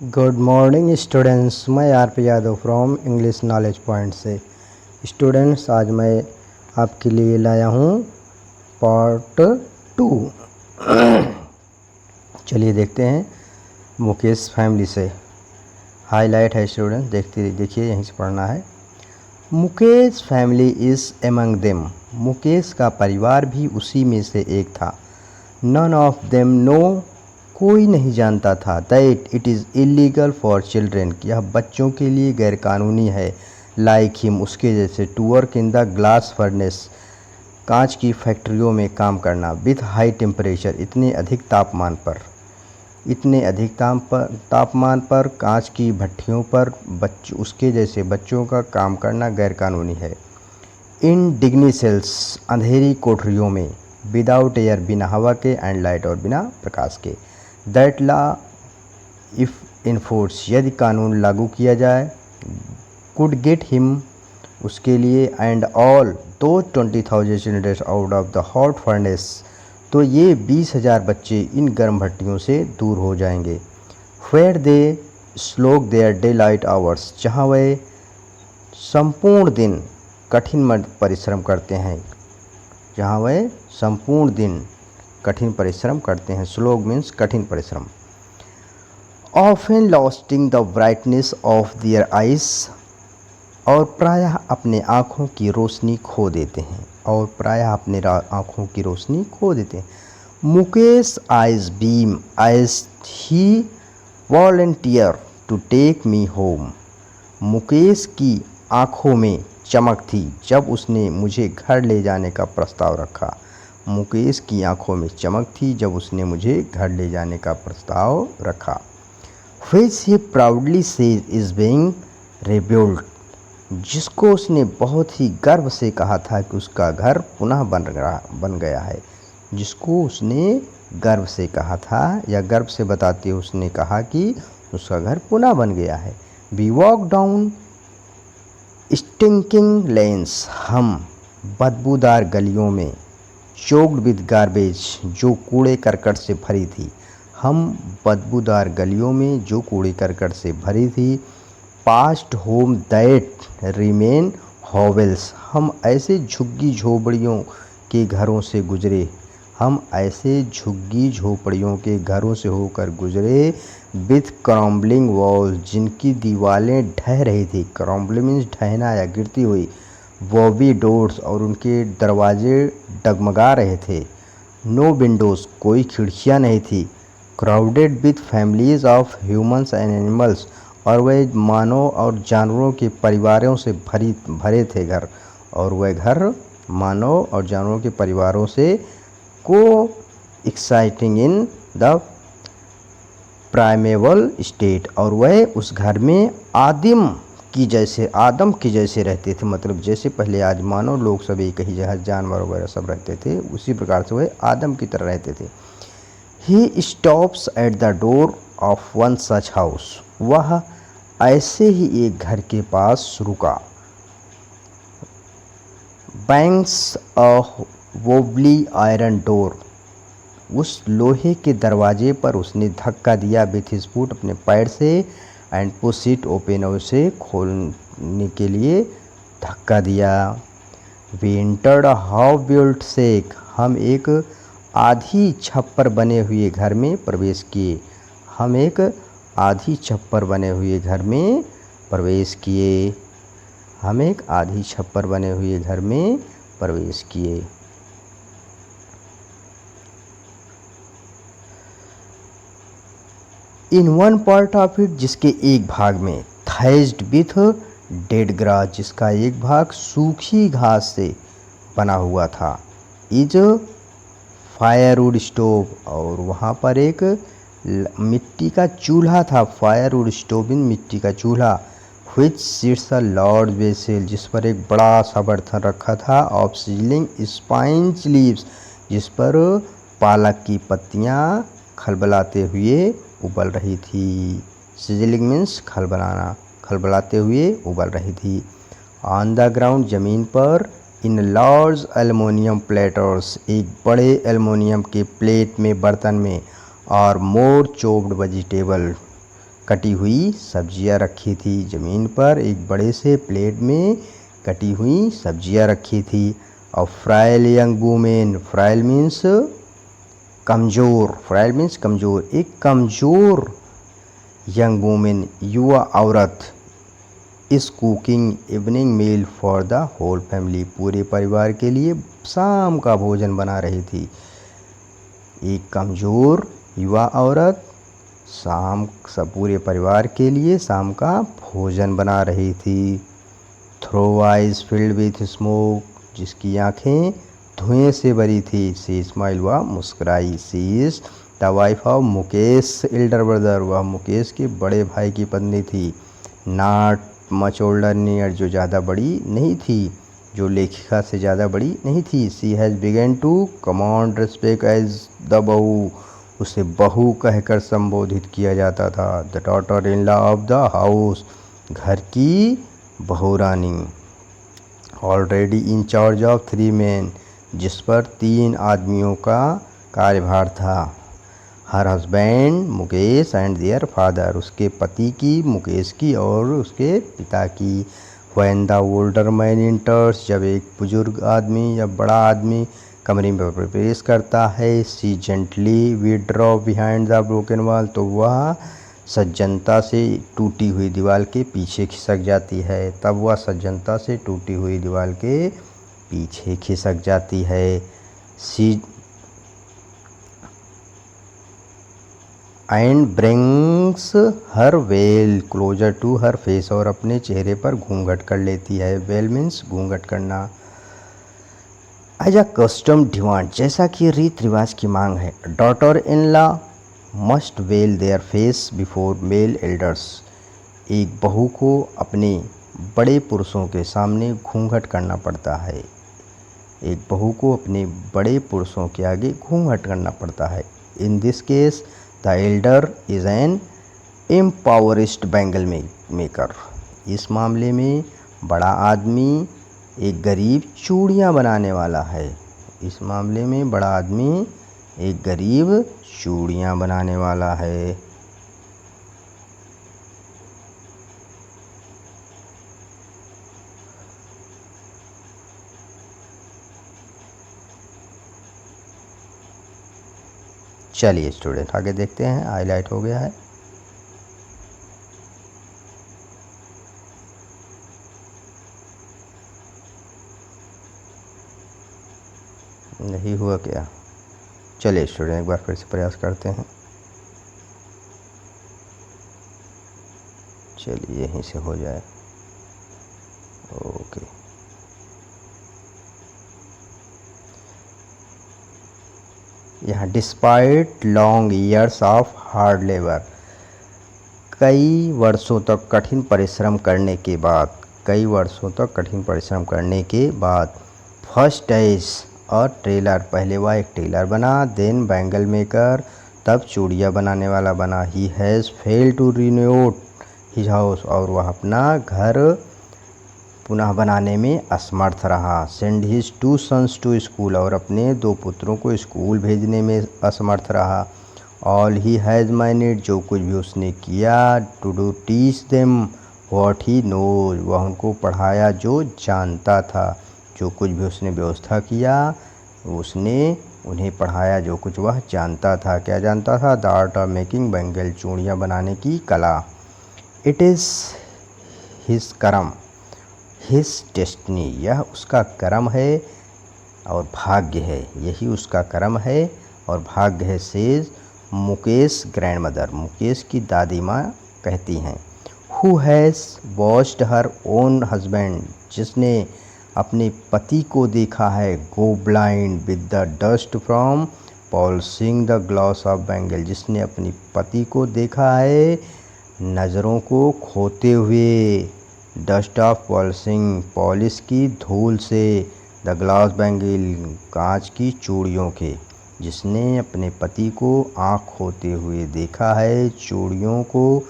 Good morning students. मैं R P. Yadav from English knowledge point से। Students, आज मैं आपके लिए लाया हूँ पार्ट 2। चलिए देखते हैं। मुकेश फैमिली से हाईलाइट है स्टूडेंट, देखिए यहीं से पढ़ना है। Mukesh family is among them. Mukesh का परिवार भी उसी में से एक था। नन ऑफ देम नो, कोई नहीं जानता था that it is illegal for children, कि यह बच्चों के लिए गैरकानूनी है। लाइक हिम, उसके जैसे, to work in the glass furnace, कांच की फैक्ट्रियों में काम करना। विथ हाई टेम्परेचर, इतने अधिक तापमान पर कांच की भट्टियों पर उसके जैसे बच्चों का काम करना गैरकानूनी है। इन डिग्नी सेल्स, अंधेरी कोठरियों में। विदाउट एयर, बिना हवा के। एंड लाइट, और बिना प्रकाश के। दैट लॉ इफ़ इन्फोर्स, यदि कानून लागू किया जाए। कुड गेट हिम, उसके लिए। एंड ऑल दो 20,000 children out of the hot furnace, तो ये 20,000 बच्चे इन गर्म भट्टियों से दूर हो जाएंगे। Where they slog their daylight hours, जहाँ वह संपूर्ण दिन कठिन परिश्रम करते हैं। स्लोग मीन्स कठिन परिश्रम। Often losing the brightness of their eyes, और प्रायः अपने आँखों की रोशनी खो देते हैं। Mukesh eyes beam as he volunteer to take me home. Mukesh की आँखों में चमक थी जब उसने मुझे घर ले जाने का प्रस्ताव रखा। Which he proudly says is being rebuilt, जिसको उसने बहुत ही गर्व से कहा था कि उसका घर पुनः बन गया है। जिसको उसने गर्व से कहा था, या गर्व से बताते हुए उसने कहा कि उसका घर पुनः बन गया है। We walk down stinking lens, हम बदबूदार गलियों में। चोक्ड विद गार्बेज, जो कूड़े करकट से भरी थी। Past home that remain Havells, हम ऐसे झुग्गी झोपड़ियों के घरों से होकर गुजरे। विथ क्रम्बलिंग वॉल्स, जिनकी दीवारें ढह रही थी। क्रम्बलिंग मीन्स ढहना या गिरती हुई। वॉबी डोर्स, और उनके दरवाजे डगमगा रहे थे। नो विंडोज़, कोई खिड़कियां नहीं थी। Crowded with families of humans and animals, और वह मानव और जानवरों के परिवारों से भरे थे घर। को एक्साइटिंग इन द प्राइमेवल स्टेट, और वह उस घर में आदम की जैसे रहते थे। मतलब जैसे पहले आज मानव लोग सब एक ही जगह, जानवर वगैरह सब रहते थे, उसी प्रकार से वह आदम की तरह रहते थे। He stops at the door of one such house, वह ऐसे ही एक घर के पास रुका। Bangs a wobbly iron door, उस लोहे के दरवाजे पर उसने धक्का दिया। विथ हिज फुट, अपने पैर से। एंड पुश इट ओपन, और उसे खोलने के लिए धक्का दिया। We entered a half built shack, हम एक आधी छप्पर बने हुए घर में प्रवेश किए। In one part of it, जिसके एक भाग में। थैज्ड विथ डेड ग्रास, जिसका एक भाग सूखी घास से बना हुआ था। इज फायरवुड स्टोव, और वहाँ पर एक मिट्टी का चूल्हा था। फायरवुड स्टोव इन मिट्टी का चूल्हा। Which sits a large vessel, जिस पर एक बड़ा सा बर्तन रखा था। ऑफ सिजलिंग स्पाइस लीव्स, जिस पर पालक की पत्तियाँ खलबलाते हुए उबल रही थी। सिजलिंग मीन्स खलबलाते हुए उबल रही थी। ऑन द ग्राउंड, जमीन पर। इन लार्ज एल्युमिनियम प्लेटर्स, एक बड़े एल्युमिनियम के प्लेट में, बर्तन में। और मोर चॉप्ड वेजिटेबल, कटी हुई सब्जियां रखी थी ज़मीन पर, एक बड़े से प्लेट में कटी हुई सब्जियां रखी थी। और फ्राइल यंग वुमेन, फ्राइल मीन्स कमज़ोर, फ्राइल मीन्स कमज़ोर, एक कमज़ोर यंग वुमेन युवा औरत इस cooking evening meal for the whole family, पूरे परिवार के लिए शाम का भोजन बना रही थी। एक कमज़ोर युवा औरत सब पूरे परिवार के लिए शाम का भोजन बना रही थी। Through eyes filled with smoke, जिसकी आंखें धुएं से भरी थी। सी स्माइल, वह मुस्कुराई। She is the wife of Mukesh elder brother, वह मुकेश के बड़े भाई की पत्नी थी। नॉट मच ओल्डर नियर, जो ज़्यादा बड़ी नहीं थी, जो लेखिका से ज़्यादा बड़ी नहीं थी। She has begun to command respect as the bahu, उसे बहू कहकर संबोधित किया जाता था। The daughter in law of the house, घर की बहुरानी। Already in charge of 3 men, जिस पर 3 आदमियों का कार्यभार था। Her husband Mukesh and their father, उसके पति की, मुकेश की और उसके पिता की। When the older man enters, जब एक बुजुर्ग आदमी या बड़ा आदमी कमरे में प्रवेश करता है। She gently withdraw behind the broken wall, तो वह सज्जनता से टूटी हुई दीवार के पीछे खिसक जाती है। तब वह सज्जनता से टूटी हुई दीवार के पीछे खिसक जाती है। She and brings her veil closer to her face, और अपने चेहरे पर घूंघट कर लेती है। वेल मीन्स घूंघट करना। एज अ कस्टम डिमांड, जैसा कि रीत रिवाज की मांग है। Daughter in law must veil their face before male elders, एक बहू को अपने बड़े पुरुषों के सामने घूंघट करना पड़ता है। एक बहू को अपने बड़े पुरुषों के आगे घूंघट करना पड़ता है। In this case the elder is an impoverished bangle maker, इस मामले में बड़ा आदमी एक गरीब चूड़ियाँ बनाने वाला है। इस मामले में बड़ा आदमी एक गरीब चूड़ियाँ बनाने वाला है। चलिए स्टूडेंट आगे देखते हैं, हाईलाइट हो गया है। नहीं हुआ क्या? चलिए स्टूडेंट एक बार फिर से प्रयास करते हैं। चलिए यहीं से हो जाए। ओके, यहाँ despite long years of hard labour, कई वर्षों तक कठिन परिश्रम करने के बाद, कई वर्षों तक कठिन परिश्रम करने के बाद। फर्स्ट एज और टेलर, पहले वह एक टेलर बना। देन बैंगल मेकर, तब चूड़ियाँ बनाने वाला बना। He has fail to renovate his house, और वह अपना घर पुनः बनाने में असमर्थ रहा। Send his 2 sons to school, और अपने 2 पुत्रों को स्कूल भेजने में असमर्थ रहा। ऑल ही हैज़ मैनेज, जो कुछ भी उसने किया। To do teach them what he knows, वह उनको पढ़ाया जो जानता था। जो कुछ भी उसने व्यवस्था किया, उसने उन्हें पढ़ाया जो कुछ वह जानता था। क्या जानता था? The art of making bangle, चूड़ियाँ बनाने की कला। इट इज़ हिज कर्म, हिज डेस्टिनी, यह उसका कर्म है और भाग्य है, यही उसका कर्म है और भाग्य है। Says Mukesh grand mother, Mukesh की दादी माँ कहती हैं। Who has watched her own husband, जिसने अपने पति को देखा है। Go blind with the dust from polishing the gloss of bangle, जिसने अपनी पति को देखा है नज़रों को खोते हुए डस्ट ऑफ पॉलिशिंग, पॉलिश की धूल से, द ग्लास बैंगल, कांच की चूड़ियों के, जिसने अपने पति को आँख खोते हुए देखा है चूड़ियों को,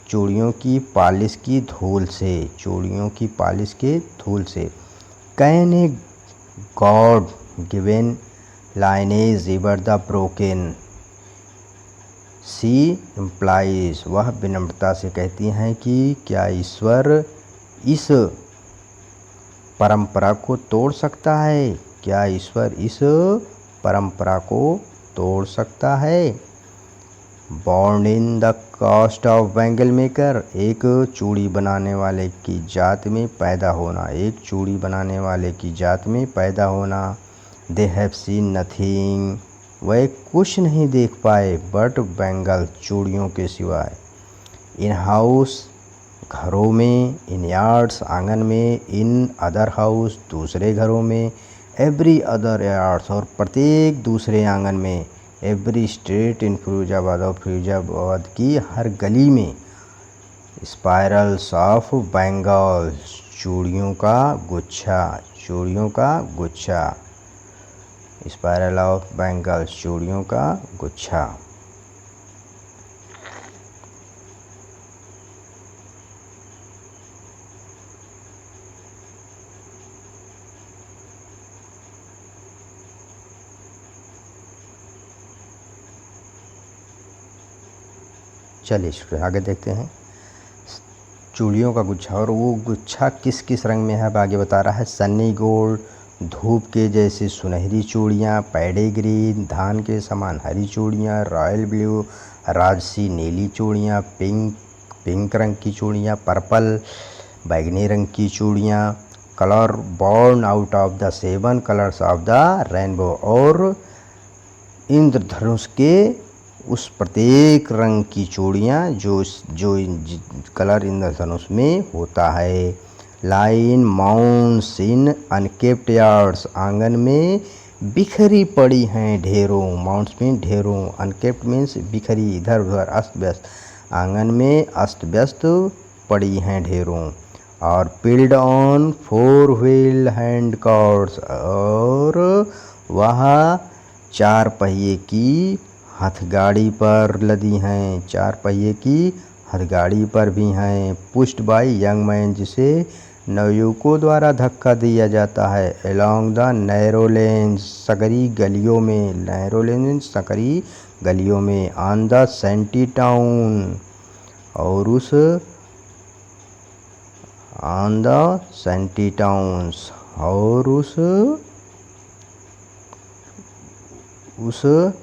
चूड़ियों की पालिश की धूल से, चूड़ियों की पालिश के धूल से। Can a god given lineage ever the broken, she implies, वह विनम्रता से कहती हैं कि क्या ईश्वर इस परंपरा को तोड़ सकता है, क्या ईश्वर इस परंपरा को तोड़ सकता है। Born in the caste of bangle maker, एक चूड़ी बनाने वाले की जात में पैदा होना, एक चूड़ी बनाने वाले की जात में पैदा होना। दे हैव सीन नथिंग, वह कुछ नहीं देख पाए बट बैंगल, चूड़ियों के सिवाय। इन हाउस, घरों में। इन यार्ड्स, आंगन में। इन अदर हाउस, दूसरे घरों में। एवरी अदर यार्ड्स, और प्रत्येक दूसरे आंगन में। एवरी स्ट्रीट इन फिरोजाबाद, और फिरोजाबाद की हर गली में। स्पायरल्स ऑफ बैंगल्स, चूड़ियों का गुच्छा, चूड़ियों का गुच्छा। स्पायरल ऑफ बैंगल्स, चूड़ियों का गुच्छा। चलिए स्टूडेंट आगे देखते हैं। चूड़ियों का गुच्छा, और वो गुच्छा किस किस रंग में है अब आगे बता रहा है। सन्नी गोल्ड, धूप के जैसे सुनहरी चूड़ियाँ। पैडे ग्रीन, धान के समान हरी चूड़ियाँ। रॉयल ब्लू, राजसी नीली चूड़ियाँ। पिंक रंग की चूड़ियाँ। पर्पल, बैगनी रंग की चूड़ियाँ। Colour born out of the 7 colours of the rainbow, और इंद्रधनुष के उस प्रत्येक रंग की चूड़ियाँ जो कलर इंद्रधनुष में होता है। लाइन माउंट्स इन अनकेप्ट यार्ड्स, आंगन में बिखरी पड़ी हैं ढेरों। माउंट्स में ढेरों, अनकेप्ट मीन्स बिखरी, इधर उधर अस्त व्यस्त, आंगन में अस्त व्यस्त पड़ी हैं ढेरों। और peeled on 4 wheel hand carts, और वह 4 पहिए की हथगाड़ी पर लदी हैं, 4 पहिए की हथगाड़ी पर भी हैं। पुश्ड बाय यंग मैन, जिसे नवयुवकों द्वारा धक्का दिया जाता है। अलोंग द नैरो लेन्स, सकरी गलियों में। नैरो लेन्स, सकरी गलियों में। ऑन द सेंटी टाउन, और ऑन द सेंटी टाउन्स, और उस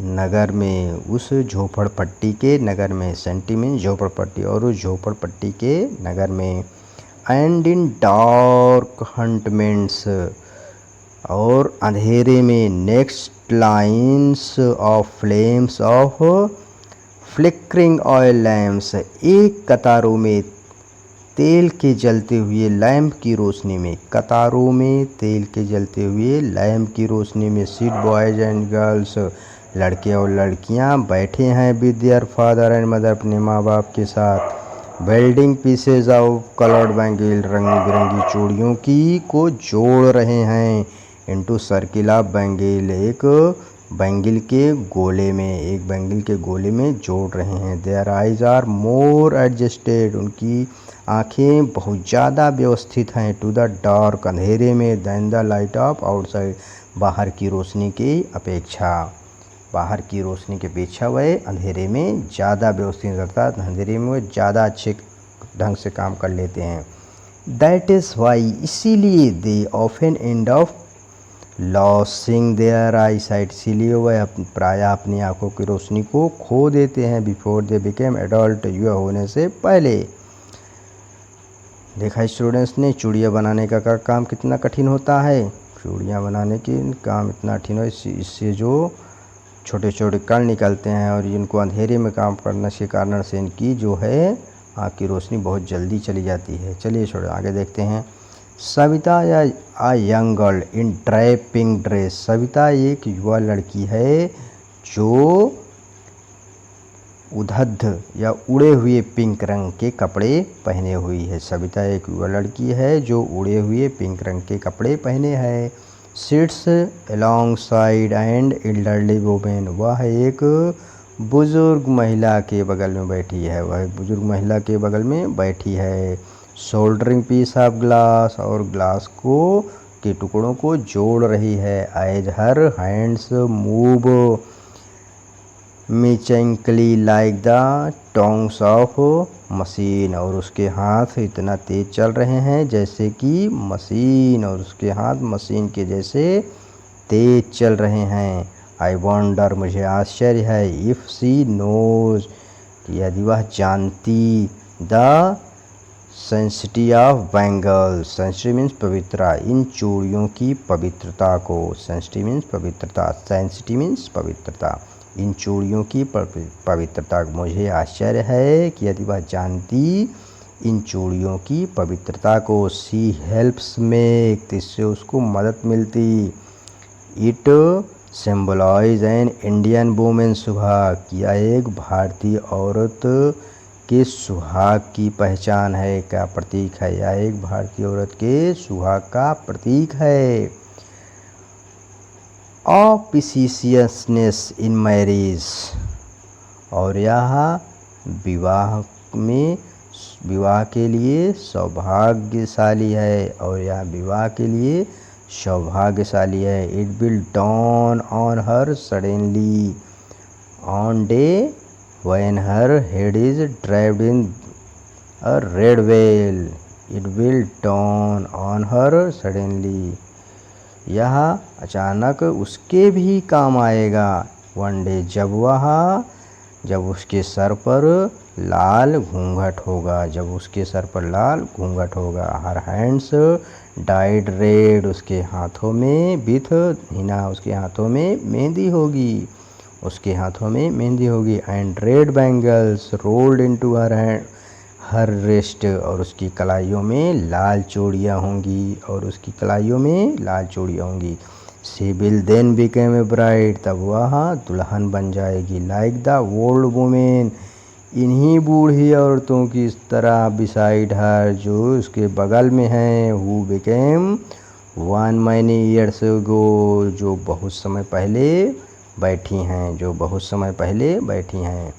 नगर में, उस झोपड़पट्टी के नगर में। सेंटी में झोपड़पट्टी, और उस झोपड़पट्टी के नगर में। एंड इन डार्क हंटमेंट्स, और अंधेरे में। Next lines of flames of flickering oil lamps, एक कतारों में तेल के जलते हुए लैंप की रोशनी में। कतारों में तेल के जलते हुए लैंप की रोशनी में। सीट बॉयज एंड गर्ल्स, लड़के और लड़कियां बैठे हैं with their father and mother, अपने माँ बाप के साथ। Welding pieces of coloured bangle, रंग बिरंगी चूड़ियों की को जोड़ रहे हैं। इनटू सर्किल ऑफ बैंगल, एक बैंगल के गोले में, एक बैंगल के गोले में जोड़ रहे हैं। Their eyes are more adjusted, उनकी आँखें बहुत ज़्यादा व्यवस्थित हैं। टू द डार्क, अंधेरे में। Than the light of outside, बाहर की रोशनी की अपेक्षा, बाहर की रोशनी की अपेक्षा वह अंधेरे में ज़्यादा व्यवस्थित, अर्थात अंधेरे में वह ज़्यादा अच्छे ढंग से काम कर लेते हैं। दैट इज़ वाई, इसीलिए they often end up losing their eyesight, इसीलिए वह प्रायः अपनी आँखों की रोशनी को खो देते हैं। बिफोर दे बिकेम एडल्ट, युवा होने से पहले। देखा स्टूडेंट्स ने चूड़ियाँ बनाने का काम कितना कठिन होता है। चूड़ियाँ बनाने की काम इतना कठिन है, इससे जो छोटे छोटे कण निकलते हैं और इनको अंधेरे में काम करने के कारण से इनकी जो है आँख की रोशनी बहुत जल्दी चली जाती है। चलिए छोड़े आगे देखते हैं। सविता या a young girl in draping dress, Savita एक युवा लड़की है जो उद्धृत या उड़े हुए पिंक रंग के कपड़े पहने हुई है। सविता एक युवा लड़की है जो उड़े हुए पिंक रंग के कपड़े पहने हैं। Sits alongside and elderly women, वह एक बुजुर्ग महिला के बगल में बैठी है, वह एक बुजुर्ग महिला के बगल में बैठी है। शोल्डरिंग पीस ऑफ ग्लास, और ग्लास को के टुकड़ों को जोड़ रही है। As her hands move, mechanically like the tongs of machine, और उसके हाथ इतना तेज चल रहे हैं जैसे कि मशीन, और उसके हाथ मशीन के जैसे तेज चल रहे हैं। आई वॉन्डर, मुझे आश्चर्य है, इफ़ सी नोज, यदि वह जानती, द सेंसिटी ऑफ बैंगल, सेंसिटी मीन्स पवित्रता, इन चूड़ियों की पवित्रता को, सेंसिटी मीन्स पवित्रता, सेंसिटी मीन्स पवित्रता, इन चूड़ियों की पवित्रता। मुझे आश्चर्य है कि यदि वह जानती इन चूड़ियों की पवित्रता को। सी हेल्प्स मेक, इससे उसको मदद मिलती। It symbolise an Indian women सुहाग, यह एक भारतीय औरत के सुहाग की पहचान है, क्या प्रतीक है, यह एक भारतीय औरत के सुहाग का प्रतीक है। ऑस्पिशियसनेस इन मैरिज, और यह विवाह में, विवाह के लिए सौभाग्यशाली है, और यह विवाह के लिए सौभाग्यशाली है। It will dawn on her suddenly on day when her head is draped in a red veil, it will dawn on her suddenly, यह अचानक उसके भी काम आएगा। वन डे, जब उसके सर पर लाल घूंघट होगा, जब उसके सर पर लाल घूंघट होगा। हर हैंड्स डाइड रेड, उसके हाथों में विथ हिना, उसके हाथों में मेहंदी होगी, उसके हाथों में मेहंदी होगी। And red bangles rolled into her wrist, और उसकी कलाइयों में लाल चूड़ियाँ होंगी, और उसकी कलाइयों में लाल चूड़ियाँ होंगी। She will then became a bride, तब वह दुल्हन बन जाएगी। लाइक द ओल्ड वुमेन, इन्हीं बूढ़ी औरतों की इस तरह, बिसाइड हर, जो उसके बगल में हैं। Who became one many years ago, जो बहुत समय पहले बैठी हैं, जो बहुत समय पहले बैठी हैं।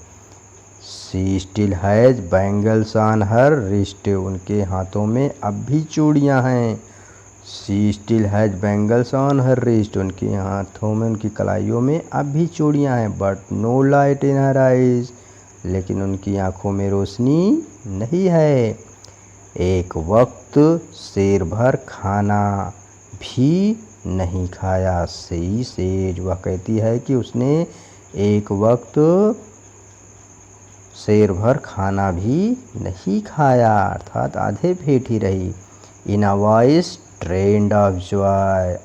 She still has bangles on her wrist, उनके हाथों में अब भी चूड़ियाँ हैं। She still has bangles on her wrist, उनके हाथों में, उनकी कलाइयों में अब भी चूड़ियाँ हैं। But no light in her eyes, लेकिन उनकी आँखों में रोशनी नहीं है। एक वक्त शेर भर खाना भी नहीं खाया। शी सेज, वह कहती है कि उसने एक वक्त शेर भर खाना भी नहीं खाया, अर्थात आधे पेट ही रही। In a voice drained of joy,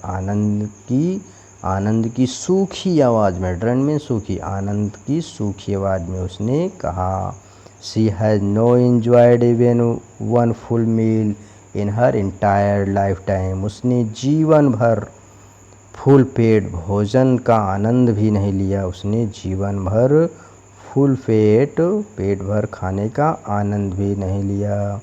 आनंद की सूखी आवाज़ में, ट्रेंड में सूखी, आनंद की सूखी आवाज़ में उसने कहा। She has no enjoyed even one full meal in her entire life time, उसने जीवन भर फुल पेट भोजन का आनंद भी नहीं लिया, उसने जीवन भर फुल पेट भर खाने का आनंद भी नहीं लिया।